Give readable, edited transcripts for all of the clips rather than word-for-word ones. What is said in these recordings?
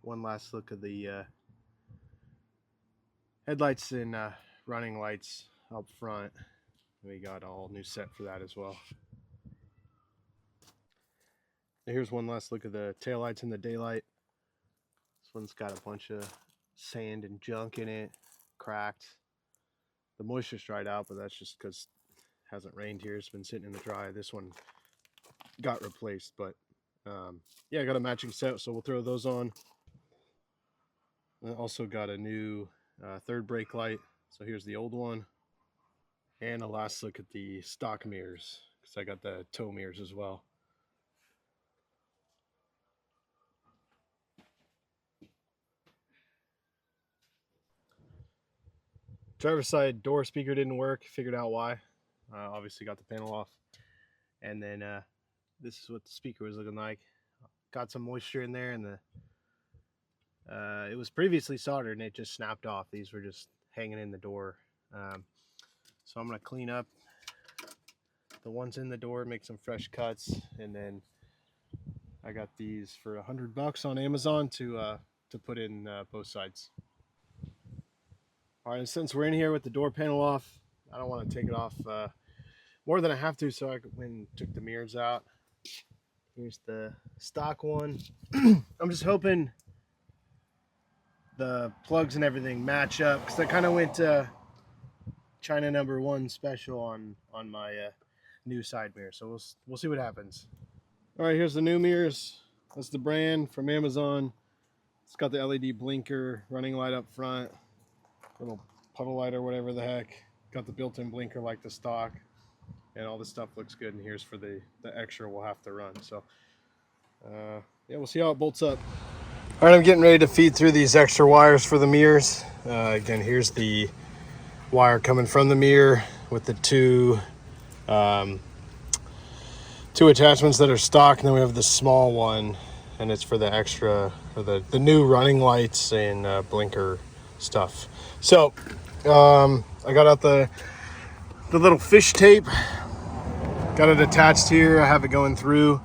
one last look of the headlights and running lights up front. We got a all new set for that as well. Here's one last look of the taillights in the daylight. This one's got a bunch of sand and junk in it, cracked. The moisture's dried out, but that's just because it hasn't rained here. It's been sitting in the dry. This one got replaced, but yeah, I got a matching set, so we'll throw those on. I also got a new third brake light. So here's the old one. And a last look at the stock mirrors, because I got the tow mirrors as well. Driver's side door speaker didn't work. Figured out why. Obviously got the panel off. And then this is what the speaker was looking like. Got some moisture in there, and it was previously soldered and it just snapped off. These were just hanging in the door. So I'm gonna clean up the ones in the door, make some fresh cuts, and then I got these for $100 on Amazon to put in both sides. All right, and since we're in here with the door panel off, I don't want to take it off more than I have to, so I went and took the mirrors out. Here's the stock one. I'm just hoping the plugs and everything match up, because I kind of went China #1 special on my new side mirror, so we'll see what happens. All right, here's the new mirrors. That's the brand from Amazon. It's got the LED blinker, running light up front, little puddle light or whatever the heck. Got the built-in blinker like the stock, and all this stuff looks good. And here's for the extra we'll have to run. So yeah, we'll see how it bolts up. All right, I'm getting ready to feed through these extra wires for the mirrors. Again, here's the wire coming from the mirror with the two attachments that are stock, and then we have the small one, and it's for the extra, or the new running lights and blinker stuff. So I got out the little fish tape, got it attached here. I have it going through.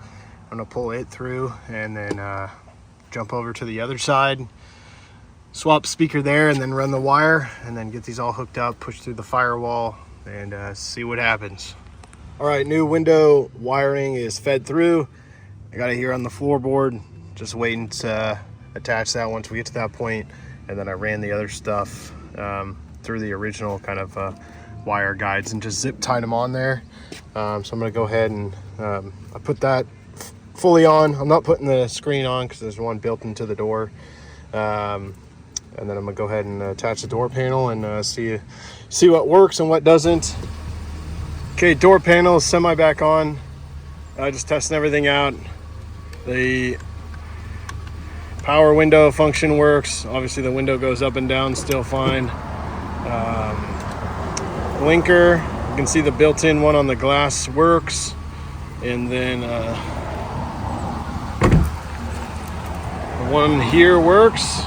I'm gonna pull it through and then jump over to the other side, swap speaker there, and then run the wire, and then get these all hooked up, push through the firewall, and see what happens. All right, new window wiring is fed through. I got it here on the floorboard, just waiting to attach that once we get to that point. And then I ran the other stuff through the original kind of wire guides and just zip tied them on there. So I'm gonna go ahead and I put that fully on. I'm not putting the screen on because there's one built into the door. And then I'm gonna go ahead and attach the door panel and see what works and what doesn't. Okay, door panel is semi back on. Just testing everything out. The power window function works. Obviously the window goes up and down still fine. Blinker, you can see the built-in one on the glass works. And then the one here works.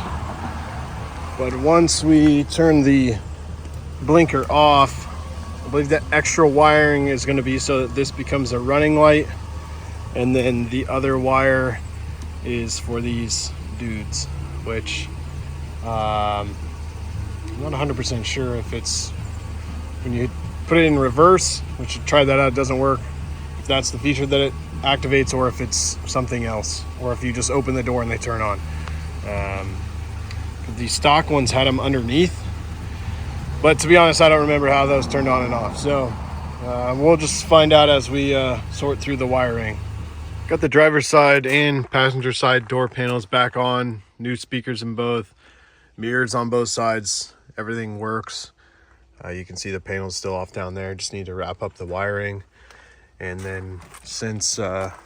But once we turn the blinker off, I believe that extra wiring is going to be so that this becomes a running light, and then the other wire is for these dudes, which I'm not 100% sure if it's when you put it in reverse, which you try that out, it doesn't work, if that's the feature that it activates, or if it's something else, or if you just open the door and they turn on. The stock ones had them underneath, but to be honest, I don't remember how those turned on and off. So we'll just find out as we sort through the wiring. Got the driver's side and passenger side door panels back on, new speakers in both, mirrors on both sides, everything works. You can see the panel's still off down there, just need to wrap up the wiring. And then since we're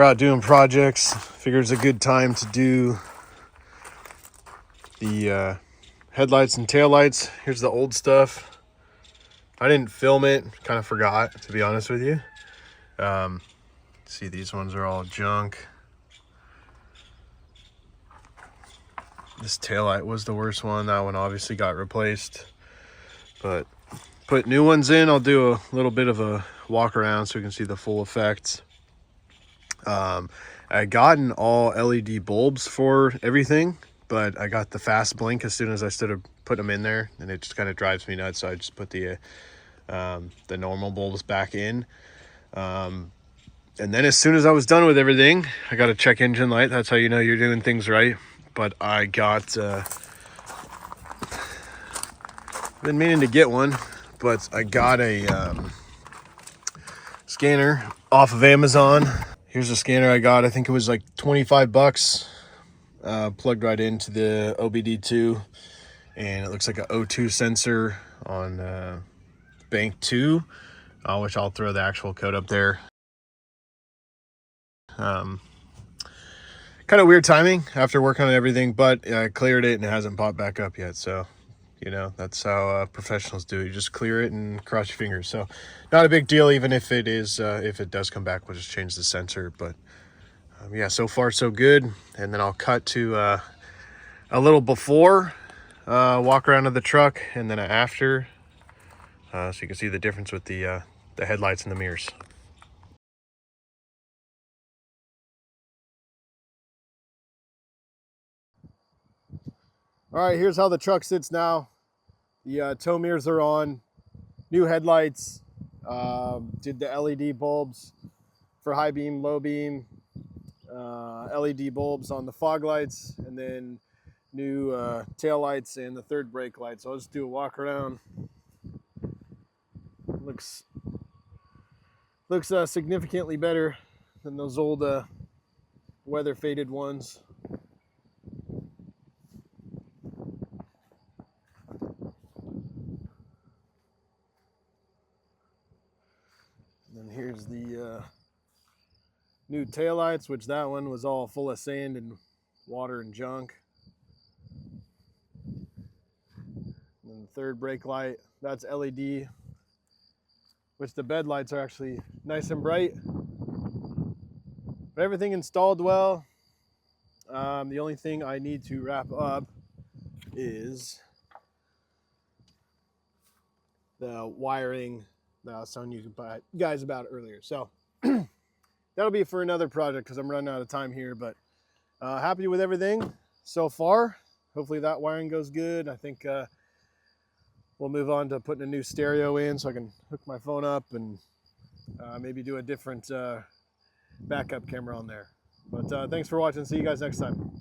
out doing projects, figured it's a good time to do the headlights and taillights. Here's the old stuff. I didn't film it, kind of forgot, to be honest with you. See, these ones are all junk. This taillight was the worst one. That one obviously got replaced, but put new ones in. I'll do a little bit of a walk around so you can see the full effect. And I gotten all LED bulbs for everything, but I got the fast blink as soon as I started putting them in there, and it just kind of drives me nuts. So I just put the normal bulbs back in. And then as soon as I was done with everything, I got a check engine light. That's how you know you're doing things right. But I got, been meaning to get one, but I got a scanner off of Amazon. Here's a scanner I got. I think it was like 25 bucks. Plugged right into the OBD2, and it looks like an O2 sensor on bank 2, which I'll throw the actual code up there. Kind of weird timing after working on everything, but I cleared it and it hasn't popped back up yet. So, you know, that's how professionals do it. You just clear it and cross your fingers. So not a big deal, even if it is, if it does come back, we'll just change the sensor. But yeah, so far so good. And then I'll cut to a little before, walk around to the truck, and then after, so you can see the difference with the headlights and the mirrors. All right, here's how the truck sits now. The tow mirrors are on, new headlights, did the LED bulbs for high beam, low beam, LED bulbs on the fog lights, and then new tail lights and the third brake light. So I'll just do a walk around. Looks significantly better than those old weather faded ones. And then here's the new taillights, which that one was all full of sand and water and junk. And then the third brake light, that's LED, which the bed lights are actually nice and bright. But everything installed well. The only thing I need to wrap up is the wiring that I was telling you guys about earlier. So that'll be for another project because I'm running out of time here, but happy with everything so far. Hopefully that wiring goes good. I think we'll move on to putting a new stereo in so I can hook my phone up and maybe do a different backup camera on there. But thanks for watching. See you guys next time.